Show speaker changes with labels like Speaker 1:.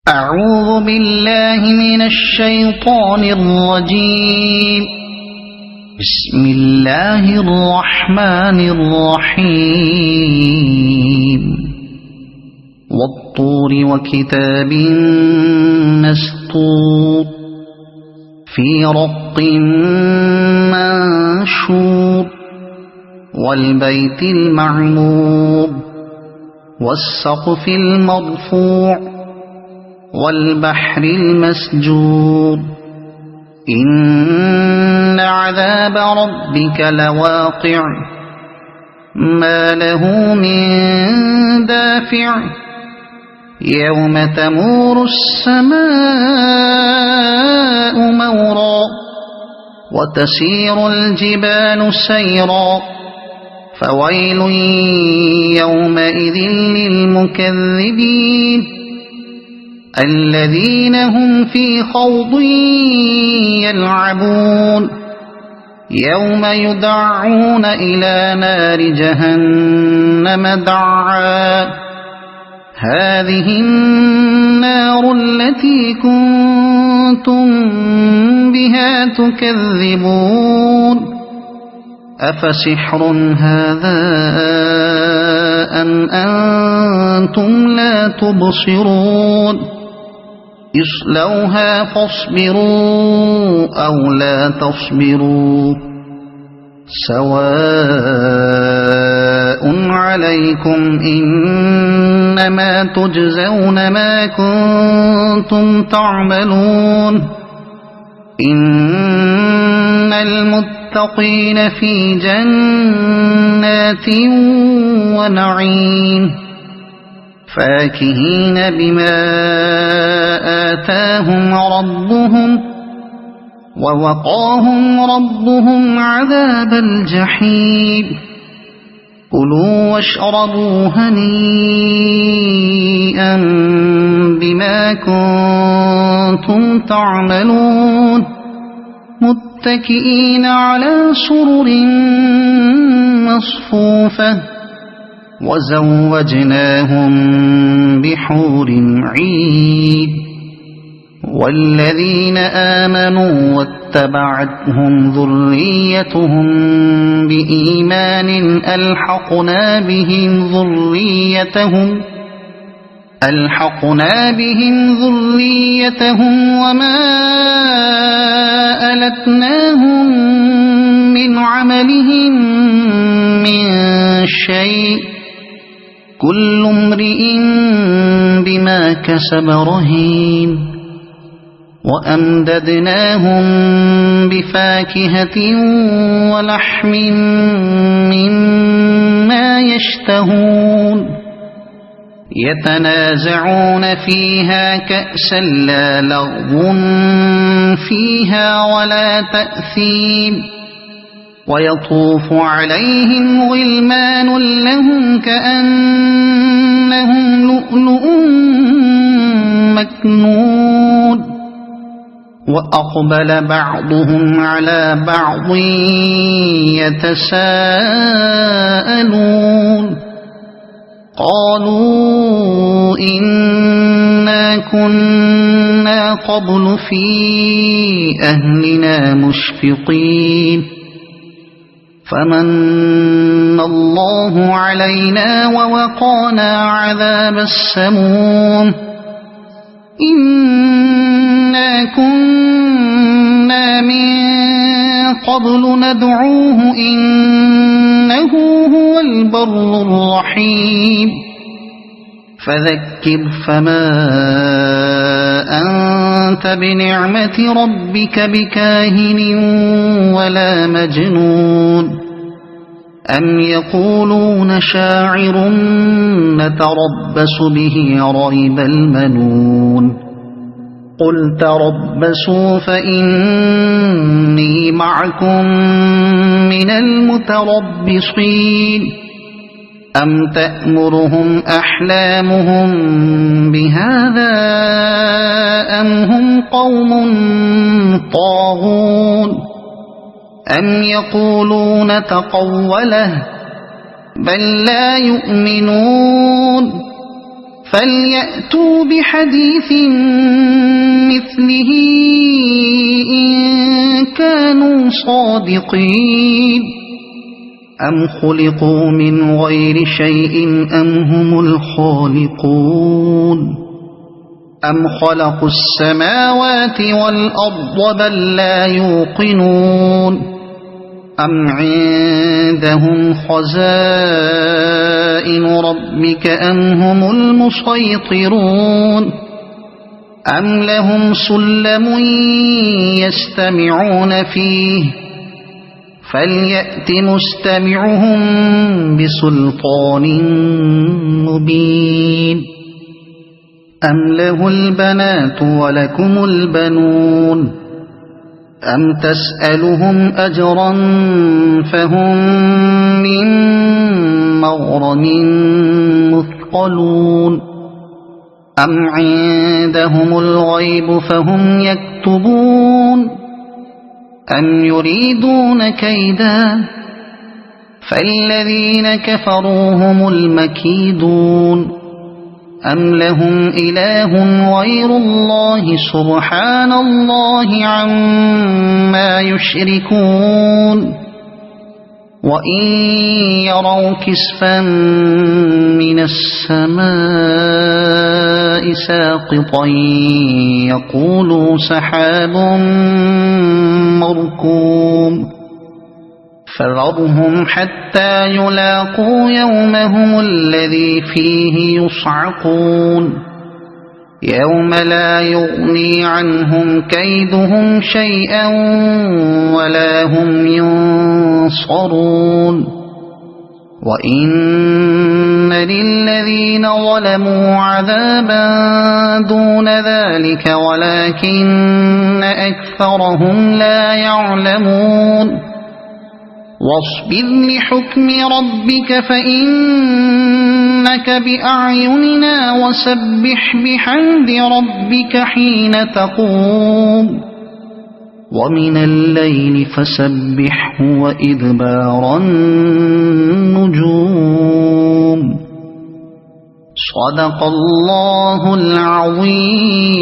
Speaker 1: أعوذ بالله من الشيطان الرجيم. بسم الله الرحمن الرحيم. والطور وكتاب مسطور في رق منشور والبيت المعمور والسقف المرفوع والبحر المسجور إن عذاب ربك لواقع ما له من دافع يوم تمور السماء مورا وتسير الجبال سيرا فويل يومئذ للمكذبين الذين هم في خوض يلعبون يوم يدعون إلى نار جهنم دعا هذه النار التي كنتم بها تكذبون أفسحر هذا أم أنتم لا تبصرون اصلوها فاصبروا أو لا تصبروا سواء عليكم إنما تجزون ما كنتم تعملون إن المتقين في جنات ونعيم فاكهين بما آتاهم ربهم ووقاهم ربهم عذاب الجحيم كلوا واشربوا هنيئا بما كنتم تعملون متكئين على سرر مصفوفة وزوجناهم بحور عين والذين آمنوا واتبعتهم ذريتهم بإيمان ألحقنا بهم ذريتهم وما ألتناهم من عملهم من شيء كل امرئ بما كسب رهين وأمددناهم بفاكهة ولحم مما يشتهون يتنازعون فيها كأسا لا لغو فيها ولا تأثيم ويطوف عليهم غلمان لهم كأنهم لؤلؤ مكنون وأقبل بعضهم على بعض يتساءلون قالوا إنا كنا قبل في أهلنا مشفقين فمن الله علينا ووقانا عذاب السموم إنا كنا من قبل ندعوه إنه هو البر الرحيم فذكر فما أنت بنعمة ربك بكاهن ولا مجنون أم يقولون شاعر نتربص به ريب المنون قل تربصوا فإني معكم من المتربصين أم تأمرهم أحلامهم بهذا أم هم قوم طاغون أم يقولون تقوله بل لا يؤمنون فليأتوا بحديث مثله إن كانوا صادقين أم خلقوا من غير شيء أم هم الخالقون أم خلقوا السماوات والأرض بل لا يوقنون أم عندهم خزائن ربك أم هم المسيطرون أم لهم سلم يستمعون فيه فليأت مستمعهم بسلطان مبين أم له البنات ولكم البنون أم تسألهم أجرا فهم من مغرم مثقلون أم عندهم الغيب فهم يكتبون أم يريدون كيدا فالذين كفروا هم المكيدون أم لهم إله غير الله سبحان الله عما يشركون وإن يروا كسفا من السماء ساقطا يقولوا سحاب مركوم فذرهم حتى يلاقوا يومهم الذي فيه يصعقون يوم لا يغني عنهم كيدهم شيئا ولا هم ينصرون وإن للذين ظلموا عذابا دون ذلك ولكن أكثرهم لا يعلمون واصبر لحكم ربك فإنك بأعيننا وسبح بحمد ربك حين تقوم ومن الليل فسبحه وإدبار النجوم صدق الله العظيم.